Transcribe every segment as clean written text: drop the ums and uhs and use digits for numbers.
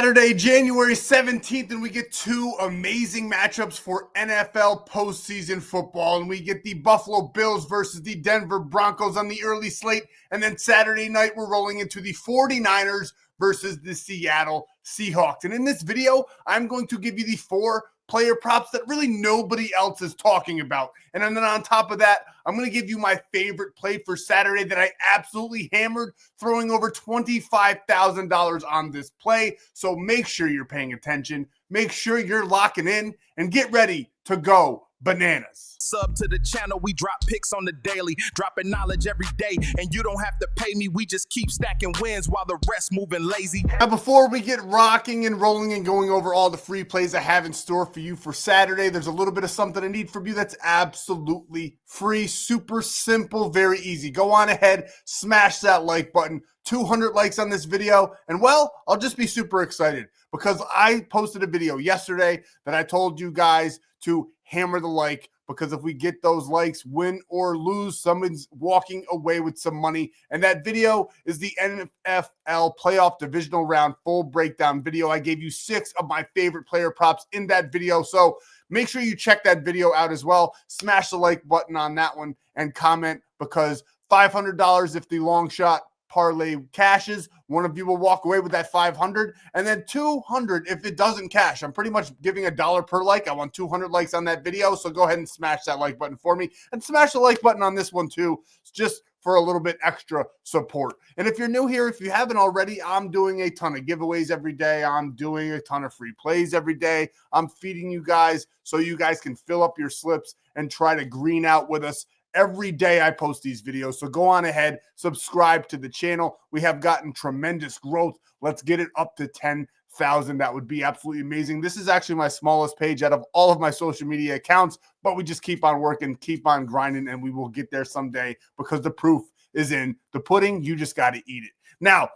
Saturday, January 17th, and we get two amazing matchups for NFL postseason football. And we get the Buffalo Bills versus the Denver Broncos on the early slate. And then Saturday night, we're rolling into the 49ers versus the Seattle Seahawks. And in this video, I'm going to give you the four player props that really nobody else is talking about. And then on top of that, I'm going to give you my favorite play for Saturday that I absolutely hammered, throwing over $25,000 on this play. So make sure you're paying attention, make sure you're locking in, and get ready to go bananas. Sub to the channel, we drop picks on the daily, dropping knowledge every day, and you don't have to pay me, we just keep stacking wins while the rest moving lazy. Now before we get rocking and rolling and going over all the free plays I have in store for you for Saturday, there's a little bit of something I need from you that's absolutely free, super simple, very easy. Go on ahead, smash that like button, 200 likes on this video, and well, I'll just be super excited because I posted a video yesterday that I told you guys to hammer the like, because if we get those likes, win or lose, someone's walking away with some money. And that video is the NFL playoff divisional round full breakdown video. I gave you 6 of my favorite player props in that video. So make sure you check that video out as well. Smash the like button on that one and comment, because $500 if the long shot parlay cashes, one of you will walk away with that 500, and then 200 if it doesn't cash. I'm pretty much giving $1 per like. I want 200 likes on that video, so go ahead and smash that like button for me, and smash the like button on this one too, just for a little bit extra support. And if you're new here, if you haven't already, I'm doing a ton of giveaways every day. I'm doing a ton of free plays every day. I'm feeding you guys so you guys can fill up your slips and try to green out with us. Every day I post these videos, so go on ahead, subscribe to the channel. We have gotten tremendous growth. Let's get it up to 10,000. That would be absolutely amazing. This is actually my smallest page out of all of my social media accounts, but we just keep on working, keep on grinding, and we will get there someday because the proof is in the pudding. You just got to eat it. Now,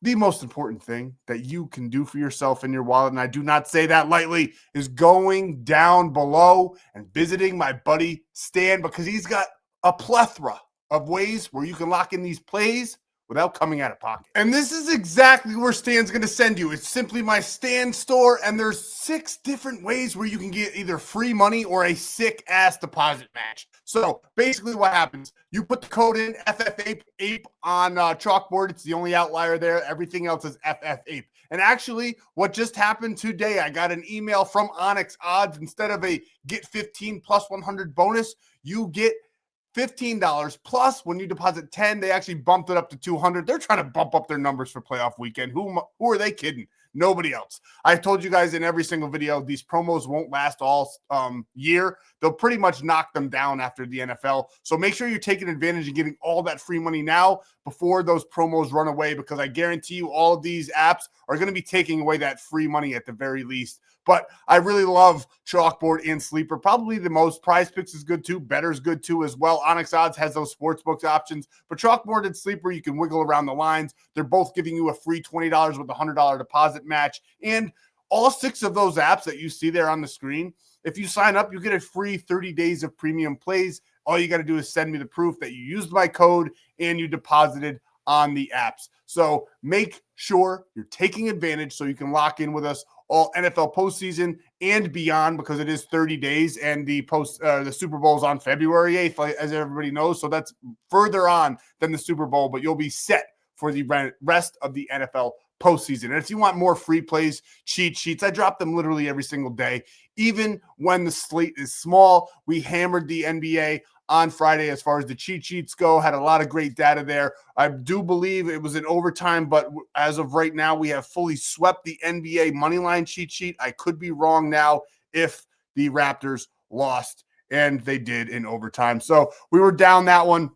the most important thing that you can do for yourself in your wallet, and I do not say that lightly, is going down below and visiting my buddy Stan, because he's got a plethora of ways where you can lock in these plays without coming out of pocket. And this is exactly where Stan's going to send you. It's simply my Stan.store, and there's 6 different ways where you can get either free money or a sick-ass deposit match. So basically what happens, you put the code in FFAPE on Chalkboard. It's the only outlier there. Everything else is FFAPE. And actually, what just happened today, I got an email from ONYX odds. Instead of a get 15 plus 100 bonus, you get $15 plus when you deposit 10. They actually bumped it up to 200. They're trying to bump up their numbers for playoff weekend. Who are they kidding? Nobody else. I told you guys in every single video, these promos won't last all year. They'll pretty much knock them down after the NFL. So make sure you're taking advantage and getting all that free money now before those promos run away, because I guarantee you all of these apps are going to be taking away that free money at the very least. But I really love Chalkboard and Sleeper. Probably the most. Prizepicks is good too. Betr is good too as well. ONYX odds has those sportsbooks options. But Chalkboard and Sleeper, you can wiggle around the lines. They're both giving you a free $20 with a $100 deposit match. And all 6 of those apps that you see there on the screen, if you sign up, you get a free 30 days of premium plays. All you got to do is send me the proof that you used my code and you deposited on the apps. So make sure you're taking advantage so you can lock in with us all NFL postseason and beyond, because it is 30 days, and the Super Bowl is on February 8th, as everybody knows. So that's further on than the Super Bowl, but you'll be set for the rest of the NFL postseason. And if you want more free plays, cheat sheets, I drop them literally every single day. Even when the slate is small, we hammered the NBA on Friday as far as the cheat sheets go. Had a lot of great data there. I do believe it was in overtime, but as of right now, we have fully swept the NBA moneyline cheat sheet. I could be wrong now if the Raptors lost, and they did in overtime. So we were down that one.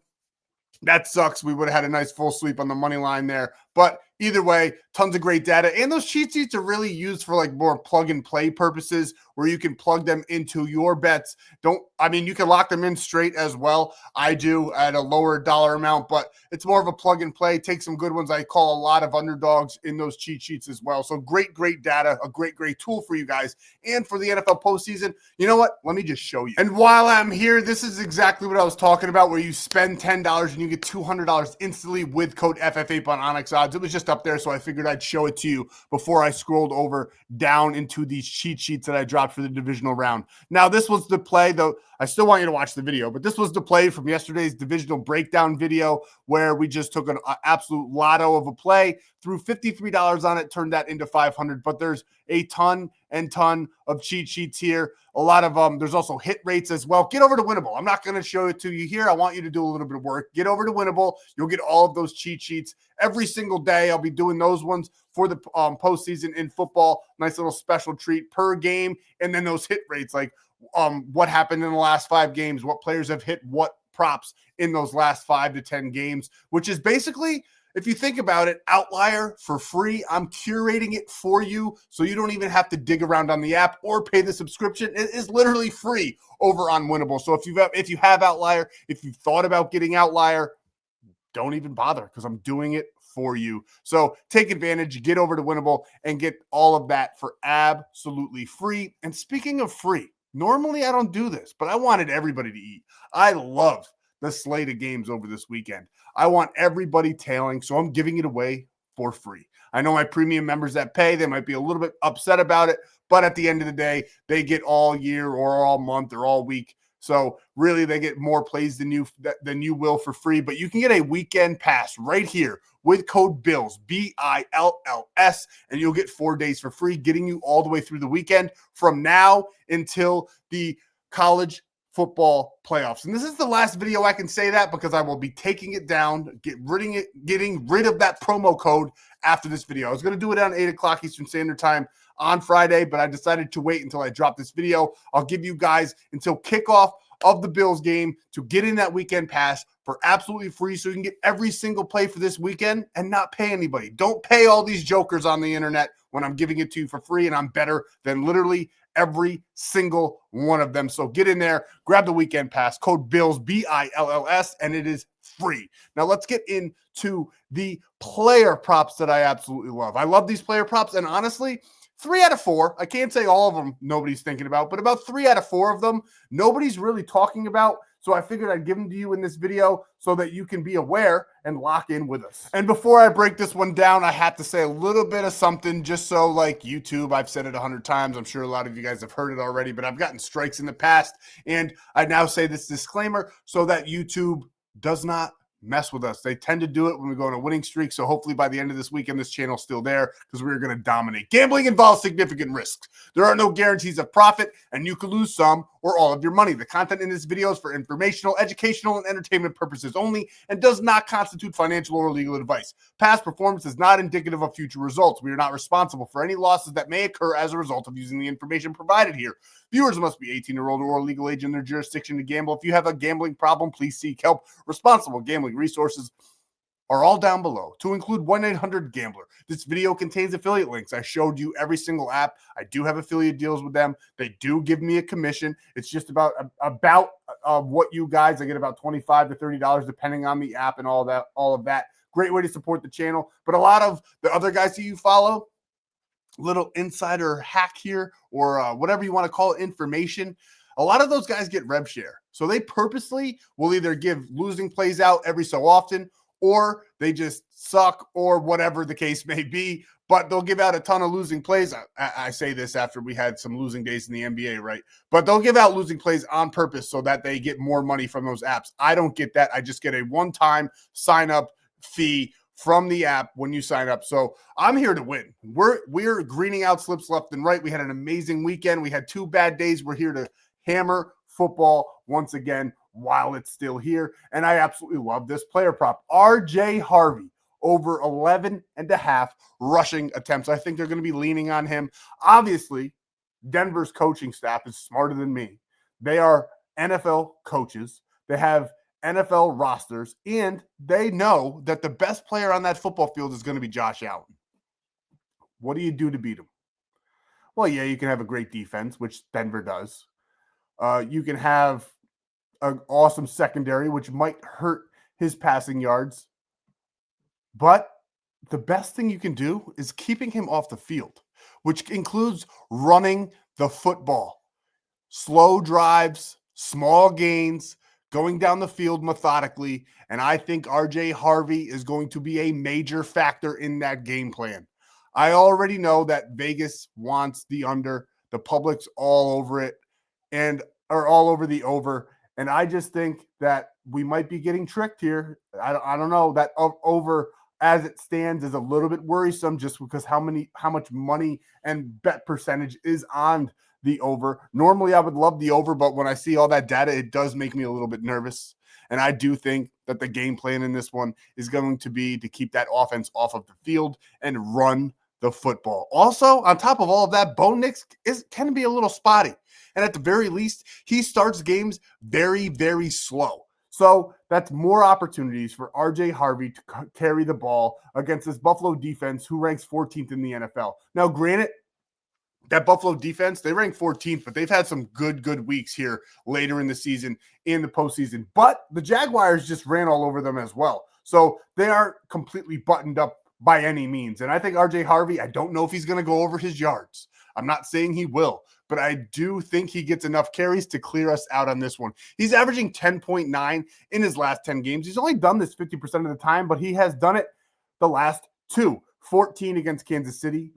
That sucks. We would have had a nice full sweep on the money line there. But either way, tons of great data. And those cheat sheets are really used for like more plug and play purposes, where you can plug them into your bets. You can lock them in straight as well. I do at a lower dollar amount, but it's more of a plug and play. Take some good ones. I call a lot of underdogs in those cheat sheets as well. So great data, a great tool for you guys. And for the NFL postseason, you know what? Let me just show you. And while I'm here, this is exactly what I was talking about, where you spend $10 and you get $200 instantly with code FFAPE on ONYX odds. It was just up there, so I figured I'd show it to you before I scrolled over down into these cheat sheets that I dropped for the divisional round. Now, this was the play, though I still want you to watch the video, but this was the play from yesterday's divisional breakdown video where we just took an absolute lotto of a play, threw $53 on it, turned that into $500, but there's a ton of cheat sheets here. A lot of there's also hit rates as well. Get over to Winible. I'm not going to show it to you here. I want you to do a little bit of work. Get over to Winible. You'll get all of those cheat sheets every single day. I'll be doing those ones for the postseason in football. Nice little special treat per game. And then those hit rates, like what happened in the last 5 games, what players have hit what props in those last 5 to 10 games, which is basically, if you think about it, Outlier for free. I'm curating it for you, so you don't even have to dig around on the app or pay the subscription. It is literally free over on Winible. So if you have Outlier, if you've thought about getting Outlier, don't even bother because I'm doing it for you. So take advantage, get over to Winible and get all of that for absolutely free. And speaking of free, normally I don't do this, but I wanted everybody to eat. I love the slate of games over this weekend. I want everybody tailing, so I'm giving it away for free. I know my premium members that pay, they might be a little bit upset about it, but at the end of the day, they get all year or all month or all week. So really, they get more plays than you will for free. But you can get a weekend pass right here with code BILLS, BILLS, and you'll get 4 days for free, getting you all the way through the weekend from now until the college football playoffs. And this is the last video I can say that because I will be taking it down, getting rid of that promo code after this video. I was going to do it on 8 o'clock Eastern Standard Time on Friday, but I decided to wait until I drop this video. I'll give you guys until kickoff of the Bills game to get in that weekend pass for absolutely free so you can get every single play for this weekend and not pay anybody. Don't pay all these jokers on the internet when I'm giving it to you for free, and I'm better than literally every single one of them. So get in there, grab the weekend pass, code BILLS, BILLS, and it is free. Now let's get into the player props that I absolutely love. I love these player props, and honestly, 3 out of 4, I can't say all of them nobody's thinking about, but about 3 out of 4 of them, nobody's really talking about. So I figured I'd give them to you in this video so that you can be aware and lock in with us. And before I break this one down, I have to say a little bit of something just so like YouTube, I've said it 100 times. I'm sure a lot of you guys have heard it already, but I've gotten strikes in the past. And I now say this disclaimer so that YouTube does not mess with us. They tend to do it when we go on a winning streak. So hopefully by the end of this weekend, this channel's still there because we're going to dominate. Gambling involves significant risks. There are no guarantees of profit, and you could lose some or all of your money. The content in this video is for informational, educational, and entertainment purposes only and does not constitute financial or legal advice. Past performance is not indicative of future results. We are not responsible for any losses that may occur as a result of using the information provided here. Viewers must be 18 or older or legal age in their jurisdiction to gamble. If you have a gambling problem, please seek help. Responsible gambling resources are all down below, to include 1-800-GAMBLER. This video contains affiliate links. I showed you every single app. I do have affiliate deals with them. They do give me a commission. It's just about what you guys, I get about $25 to $30 depending on the app and all of that. Great way to support the channel. But a lot of the other guys that you follow, little insider hack here or whatever you want to call it, information. A lot of those guys get rev share. So they purposely will either give losing plays out every so often, or they just suck, or whatever the case may be, but they'll give out a ton of losing plays. I say this after we had some losing days in the NBA, right? But they'll give out losing plays on purpose so that they get more money from those apps. I don't get that. I just get a one-time sign-up fee from the app when you sign up. So I'm here to win. We're greening out slips left and right. We had an amazing weekend. We had 2 bad days. We're here to hammer football once again while it's still here. And I absolutely love this player prop. RJ Harvey over 11.5 rushing attempts. I think they're going to be leaning on him. Obviously, Denver's coaching staff is smarter than me. They are NFL coaches. They have NFL rosters, and they know that the best player on that football field is going to be Josh Allen. What do you do to beat him? Well, yeah, you can have a great defense, which Denver does. You can have an awesome secondary, which might hurt his passing yards. But the best thing you can do is keeping him off the field, which includes running the football. Slow drives, small gains, going down the field methodically, and I think RJ Harvey is going to be a major factor in that game plan. I already know that Vegas wants the under. The public's all over it and are all over the over. And I just think that we might be getting tricked here. I don't know. That over as it stands is a little bit worrisome just because how much money and bet percentage is on the over. Normally I would love the over, but when I see all that data, it does make me a little bit nervous. And I do think that the game plan in this one is going to be to keep that offense off of the field and run the football. Also, on top of all of that, ONYX can be a little spotty. And at the very least, he starts games very, very slow. So that's more opportunities for RJ Harvey to carry the ball against this Buffalo defense who ranks 14th in the NFL. Now, granted, that Buffalo defense, they rank 14th, but they've had some good weeks here later in the season, in the postseason. But the Jaguars just ran all over them as well. So they aren't completely buttoned up by any means. And I think RJ Harvey, I don't know if he's going to go over his yards. I'm not saying he will, but I do think he gets enough carries to clear us out on this one. He's averaging 10.9 in his last 10 games. He's only done this 50% of the time, but he has done it the last two. 14 against Kansas City,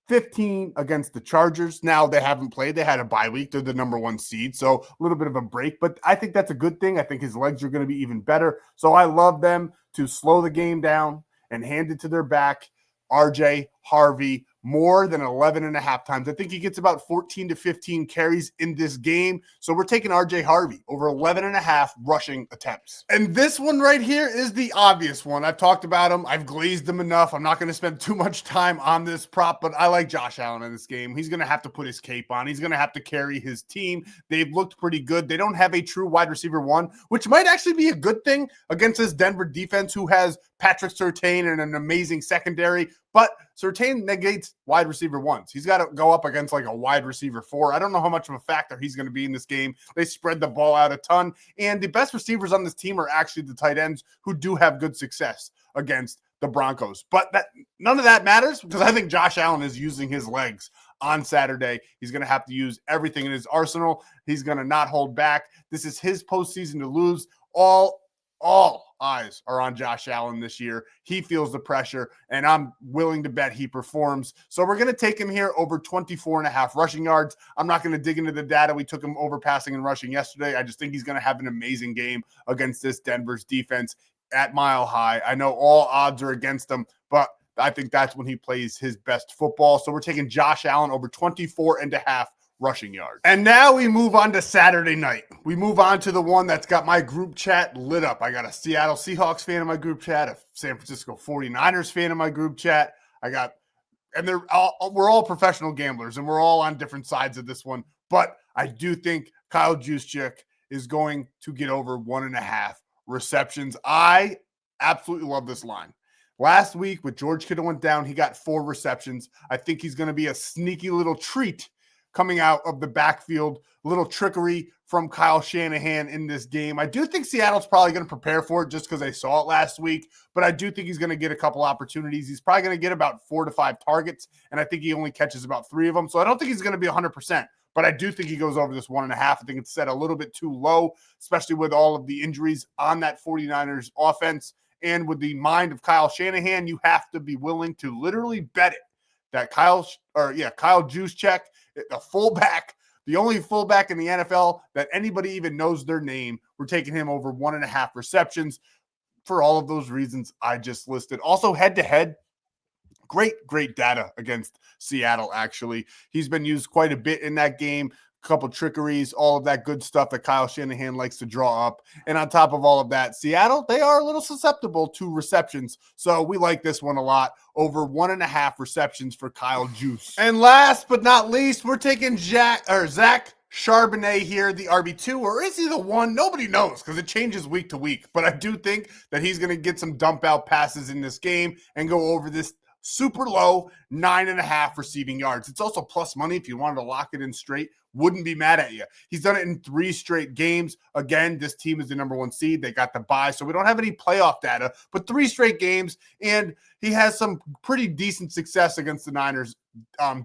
15 against the Chargers. Now they haven't played. They had a bye week. They're the number 1 seed, so a little bit of a break. But I think that's a good thing. I think his legs are going to be even better. So I love them to slow the game down and hand it to their back. RJ Harvey, more than 11.5 times. I think he gets about 14 to 15 carries in this game. So we're taking RJ Harvey over 11.5 rushing attempts. And this one right here is the obvious one. I've talked about him. I've glazed him enough. I'm not going to spend too much time on this prop, but I like Josh Allen in this game. He's going to have to put his cape on. He's going to have to carry his team. They've looked pretty good. They don't have a true wide receiver 1, which might actually be a good thing against this Denver defense who has Patrick Surtain and an amazing secondary. But Surtain negates wide receiver 1s. He's got to go up against like a wide receiver 4. I don't know how much of a factor he's going to be in this game. They spread the ball out a ton. And the best receivers on this team are actually the tight ends who do have good success against the Broncos. But none of that matters because I think Josh Allen is using his legs on Saturday. He's going to have to use everything in his arsenal. He's going to not hold back. This is his postseason to lose. All eyes are on Josh Allen this year. He feels the pressure, and I'm willing to bet he performs. So we're going to take him here over 24.5 rushing yards. I'm not going to dig into the data. We took him over passing and rushing yesterday. I just think he's going to have an amazing game against this Denver's defense at Mile High. I know all odds are against him, but I think that's when he plays his best football. So we're taking Josh Allen over 24.5 rushing yards. And now we move on to Saturday night. We move on to the one that's got my group chat lit up. I got a Seattle Seahawks fan in my group chat, a San Francisco 49ers fan in my group chat. We're all professional gamblers, and we're all on different sides of this one. But I do think Kyle Juszczyk is going to get over 1.5 receptions. I absolutely love this line. Last week, with George Kittle went down, he got 4 receptions. I think he's going to be a sneaky little treat coming out of the backfield. A little trickery from Kyle Shanahan in this game. I do think Seattle's probably going to prepare for it just because they saw it last week, but I do think he's going to get a couple opportunities. He's probably going to get about 4 to 5 targets, and I think he only catches about 3 of them. So I don't think he's going to be 100%, but I do think he goes over this 1.5. I think it's set a little bit too low, especially with all of the injuries on that 49ers offense. And with the mind of Kyle Shanahan, you have to be willing to literally bet it that Kyle Juszczyk, the fullback, the only fullback in the NFL that anybody even knows their name, we're taking him over 1.5 receptions for all of those reasons I just listed. Also, head-to-head, great data against Seattle, actually. He's been used quite a bit in that game. Couple trickeries, all of that good stuff that Kyle Shanahan likes to draw up. And on top of all of that, Seattle, they are a little susceptible to receptions. So we like this one a lot. Over 1.5 receptions for Kyle Juice. And last but not least, we're taking Zach Charbonnet here, the RB2, or is he the 1? Nobody knows because it changes week to week. But I do think that he's going to get some dump out passes in this game and go over this super low, 9.5 receiving yards. It's also plus money if you wanted to lock it in straight. Wouldn't be mad at you. He's done it in 3 straight games. Again, this team is the number 1 seed. They got the bye, so we don't have any playoff data, but 3 straight games, and he has some pretty decent success against the Niners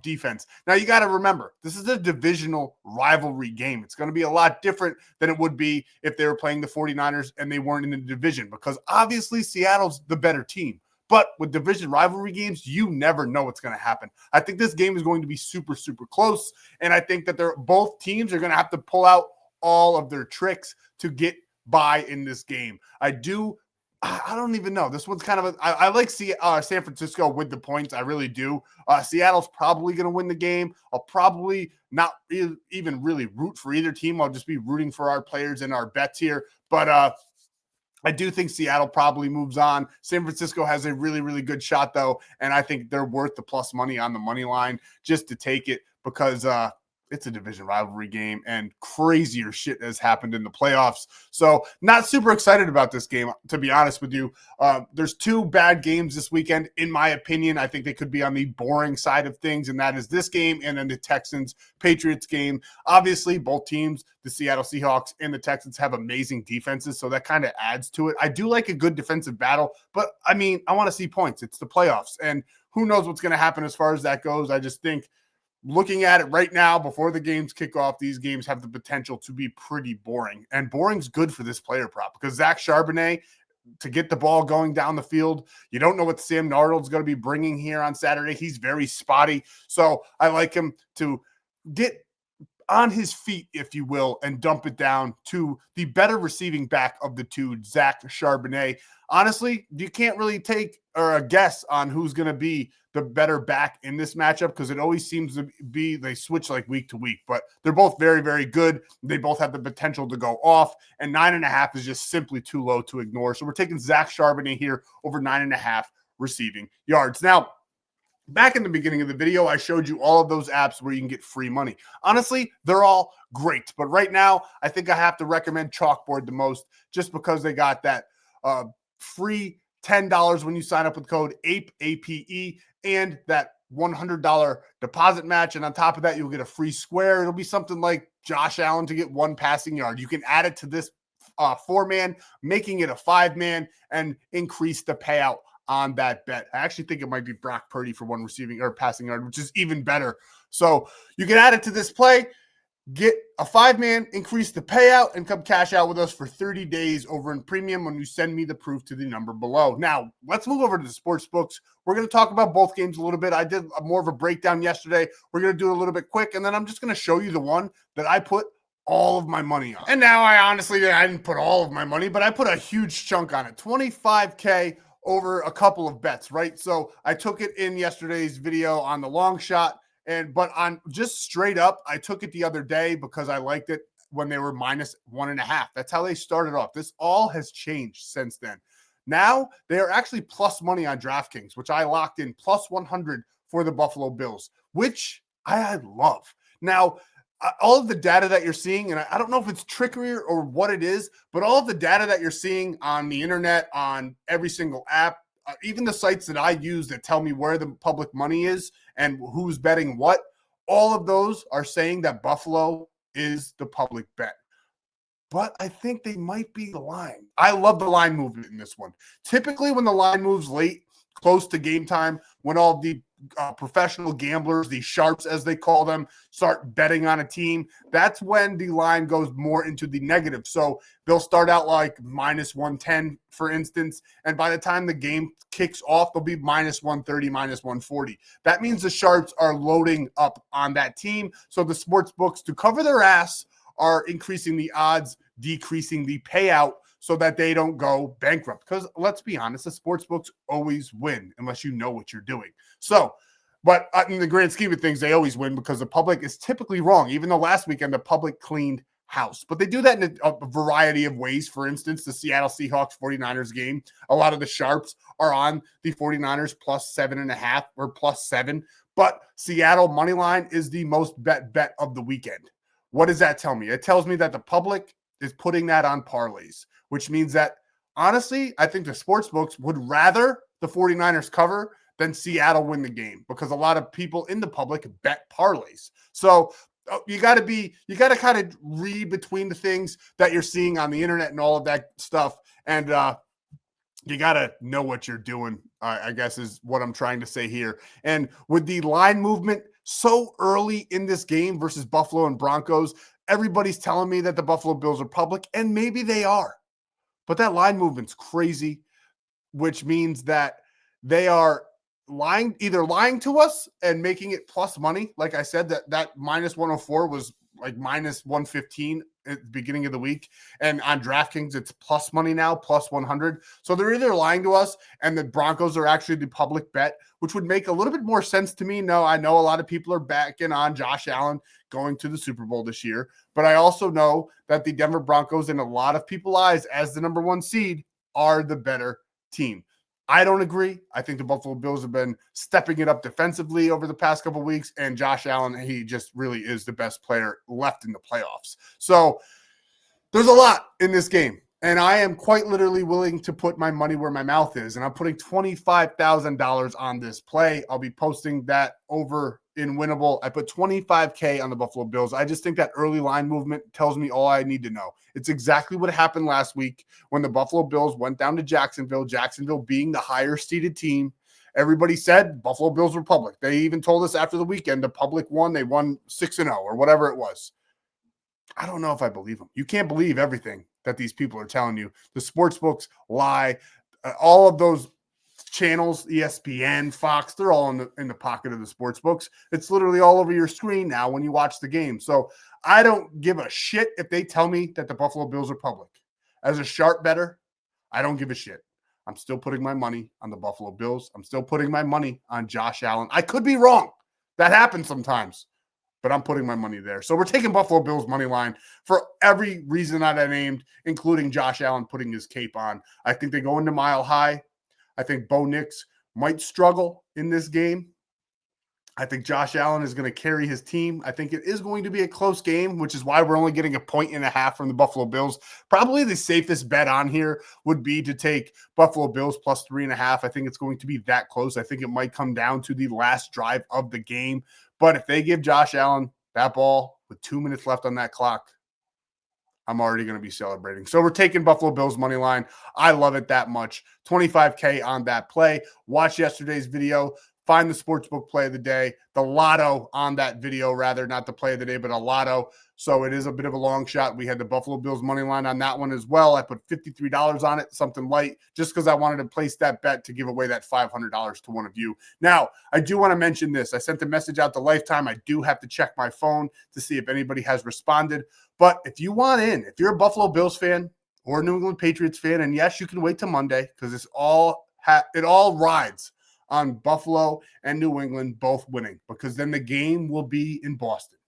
defense. Now, you got to remember, this is a divisional rivalry game. It's going to be a lot different than it would be if they were playing the 49ers and they weren't in the division, because obviously Seattle's the better team. But with division rivalry games, you never know what's going to happen. I think this game is going to be super, super close. And I think that both teams are going to have to pull out all of their tricks to get by in this game. I don't even know. This one's kind of I like San Francisco with the points. I really do. Seattle's probably going to win the game. I'll probably not even really root for either team. I'll just be rooting for our players and our bets here. But I do think Seattle probably moves on. San Francisco has a really, really good shot, though, and I think they're worth the plus money on the money line just to take it, because it's a division rivalry game and crazier shit has happened in the playoffs. So not super excited about this game, to be honest with you. There's 2 bad games this weekend, in my opinion. I think they could be on the boring side of things, and that is this game and then the Texans-Patriots game. Obviously, both teams, the Seattle Seahawks and the Texans, have amazing defenses, so that kind of adds to it. I do like a good defensive battle, but, I mean, I want to see points. It's the playoffs, and who knows what's going to happen as far as that goes. I just think, looking at it right now, before the games kick off, these games have the potential to be pretty boring. And boring's good for this player prop, because Zach Charbonnet, to get the ball going down the field, you don't know what Sam Darnold's going to be bringing here on Saturday. He's very spotty. So I like him to get on his feet, if you will, and dump it down to the better receiving back of the 2, Zach Charbonnet. Honestly, you can't really take or a guess on who's going to be the better back in this matchup, because it always seems to be they switch like week to week, but they're both very, very good. They both have the potential to go off, and 9.5 is just simply too low to ignore. So we're taking Zach Charbonnet here over 9.5 receiving yards. Now, back in the beginning of the video, I showed you all of those apps where you can get free money. Honestly, they're all great, but right now, I think I have to recommend Chalkboard the most, just because they got that free $10 when you sign up with code APE, APE, and that $100 deposit match. And on top of that, you'll get a free square. It'll be something like Josh Allen to get 1 passing yard. You can add it to this 4-man, making it a 5-man, and increase the payout on that bet. I actually think it might be Brock Purdy for 1 receiving or passing yard, which is even better. So you can add it to this play, get a 5-man, increase the payout, and come cash out with us for 30 days over in premium when you send me the proof to the number below. Now, let's move over to the sports books. We're going to talk about both games a little bit. I did more of a breakdown yesterday. We're going to do it a little bit quick, and then I'm just going to show you the one that I put all of my money on. And now I didn't put all of my money, but I put a huge chunk on it, $25K over a couple of bets, right? So I took it in yesterday's video on the long shot, but on just straight up, I took it the other day because I liked it when they were -1.5. That's how they started off. This all has changed since then. Now they are actually plus money on DraftKings, which I locked in plus 100 for the Buffalo Bills, which I love. Now, all of the data that you're seeing, and I don't know if it's trickery or what it is, but all of the data that you're seeing on the internet, on every single app, even the sites that I use that tell me where the public money is and who's betting what, all of those are saying that Buffalo is the public bet. But I think they might be the line. I love the line movement in this one. Typically, when the line moves late, close to game time, when all the professional gamblers, the sharps as they call them, start betting on a team, that's when the line goes more into the negative. So they'll start out like -110, for instance, and by the time the game kicks off, they'll be -130, -140. That means the sharps are loading up on that team. So the sports books, to cover their ass, are increasing the odds, decreasing the payout, so that they don't go bankrupt. Because let's be honest, the sports books always win unless you know what you're doing. So, but in the grand scheme of things, they always win because the public is typically wrong. Even though last weekend the public cleaned house, but they do that in a variety of ways. For instance, the Seattle Seahawks 49ers game, a lot of the sharps are on the 49ers plus 7.5 or plus 7, but Seattle money line is the most bet of the weekend. What does that tell me? It tells me that the public is putting that on parlays, which means that, honestly, I think the sports books would rather the 49ers cover than Seattle win the game, because a lot of people in the public bet parlays. So you got to kind of read between the things that you're seeing on the internet and all of that stuff. And you got to know what you're doing, I guess is what I'm trying to say here. And with the line movement so early in this game versus Buffalo and Broncos, everybody's telling me that the Buffalo Bills are public, and maybe they are. But that line movement's crazy, which means that they are either lying to us and making it plus money. Like I said, that minus 104 was like minus 115 at the beginning of the week. And on DraftKings, it's plus money now, plus 100. So they're either lying to us and the Broncos are actually the public bet, which would make a little bit more sense to me. No, I know a lot of people are backing on Josh Allen going to the Super Bowl this year, but I also know that the Denver Broncos, in a lot of people's eyes, as the number 1 seed, are the better team. I don't agree. I think the Buffalo Bills have been stepping it up defensively over the past couple of weeks, and Josh Allen, he just really is the best player left in the playoffs. So there's a lot in this game, and I am quite literally willing to put my money where my mouth is, and I'm putting $25,000 on this play. I'll be posting that over in Winnable. I put $25K on the Buffalo Bills. I just think that early line movement tells me all I need to know. It's exactly what happened last week when the Buffalo Bills went down to Jacksonville, Jacksonville being the higher seeded team. Everybody said Buffalo Bills were public. They even told us after the weekend the public won. They won 6-0 or whatever it was. I don't know if I believe them. You can't believe everything that these people are telling you. The sports books lie. All of those channels, ESPN, Fox, they're all in the pocket of the sports books. It's literally all over your screen now when you watch the game. So I don't give a shit if they tell me that the Buffalo Bills are public. As a sharp bettor, I don't give a shit. I'm still putting my money on the Buffalo Bills. I'm still putting my money on Josh Allen. I could be wrong. That happens sometimes, but I'm putting my money there. So we're taking Buffalo Bills money line for every reason that I named, including Josh Allen putting his cape on. I think they go into Mile High. I think ONYX might struggle in this game. I think Josh Allen is going to carry his team. I think it is going to be a close game, which is why we're only getting 1.5 points from the Buffalo Bills. Probably the safest bet on here would be to take Buffalo Bills plus 3.5. I think it's going to be that close. I think it might come down to the last drive of the game. But if they give Josh Allen that ball with 2 minutes left on that clock, I'm already going to be celebrating. So we're taking Buffalo Bills money line. I love it that much. $25K on that play. Watch yesterday's video. Find the sportsbook play of the day. The lotto on that video, rather, not the play of the day, but a lotto. So it is a bit of a long shot. We had the Buffalo Bills money line on that one as well. I put $53 on it, something light, just because I wanted to place that bet to give away that $500 to one of you. Now, I do want to mention this. I sent a message out to Lifetime. I do have to check my phone to see if anybody has responded. But if you want in, if you're a Buffalo Bills fan or a New England Patriots fan, and yes, you can wait till Monday because it all rides on Buffalo and New England both winning, because then the game will be in Boston.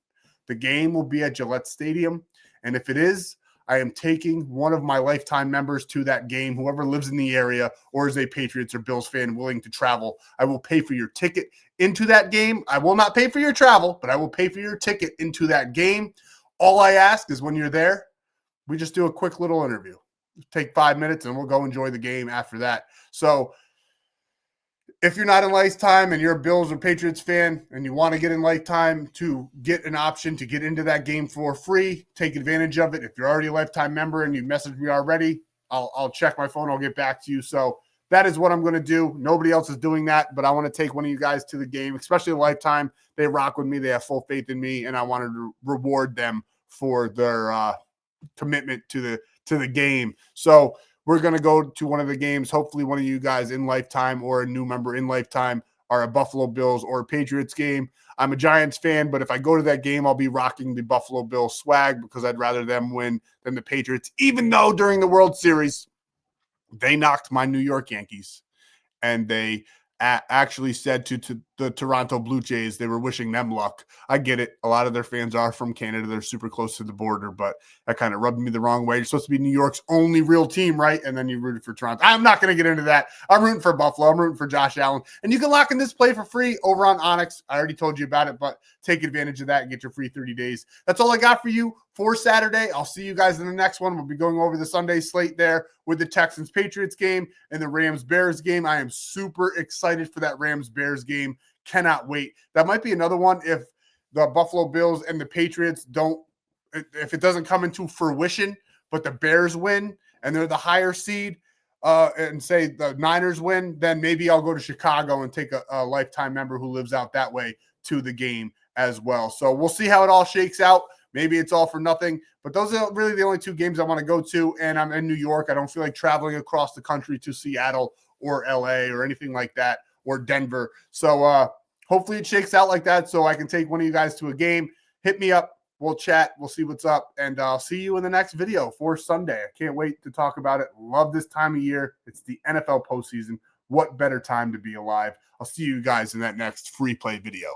The game will be at Gillette Stadium. And if it is, I am taking one of my Lifetime members to that game, whoever lives in the area or is a Patriots or Bills fan willing to travel. I will pay for your ticket into that game. I will not pay for your travel, but I will pay for your ticket into that game. All I ask is when you're there, we just do a quick little interview. Take 5 minutes and we'll go enjoy the game after that. So if you're not in Lifetime and you're a Bills or Patriots fan and you want to get in Lifetime to get an option to get into that game for free, take advantage of it. If you're already a Lifetime member and you've messaged me already, I'll check my phone. I'll get back to you. So that is what I'm going to do. Nobody else is doing that, but I want to take one of you guys to the game, especially Lifetime. They rock with me. They have full faith in me, and I wanted to reward them for their commitment to the game. So we're going to go to one of the games. Hopefully one of you guys in Lifetime or a new member in Lifetime are a Buffalo Bills or a Patriots game. I'm a Giants fan, but if I go to that game, I'll be rocking the Buffalo Bills swag because I'd rather them win than the Patriots, even though during the World Series, they knocked my New York Yankees. And they actually said to the Toronto Blue Jays. They were wishing them luck. I get it. A lot of their fans are from Canada. They're super close to the border, but that kind of rubbed me the wrong way. You're supposed to be New York's only real team, right? And then you rooted for Toronto. I'm not going to get into that. I'm rooting for Buffalo. I'm rooting for Josh Allen. And you can lock in this play for free over on ONYX. I already told you about it, but take advantage of that and get your free 30 days. That's all I got for you for Saturday. I'll see you guys in the next one. We'll be going over the Sunday slate there with the Texans-Patriots game and the Rams-Bears game. I am super excited for that Rams-Bears game. Cannot wait. That might be another one if the Buffalo Bills and the Patriots if it doesn't come into fruition, but the Bears win and they're the higher seed, and say the Niners win, then maybe I'll go to Chicago and take a lifetime member who lives out that way to the game as well. So we'll see how it all shakes out. Maybe it's all for nothing, but those are really the only two games I want to go to, and I'm in New York. I don't feel like traveling across the country to Seattle or LA or anything like that, or Denver. So hopefully it shakes out like that so I can take one of you guys to a game. Hit me up. We'll chat. We'll see what's up, and I'll see you in the next video for Sunday. I can't wait to talk about it. Love this time of year. It's the NFL postseason. What better time to be alive? I'll see you guys in that next free play video.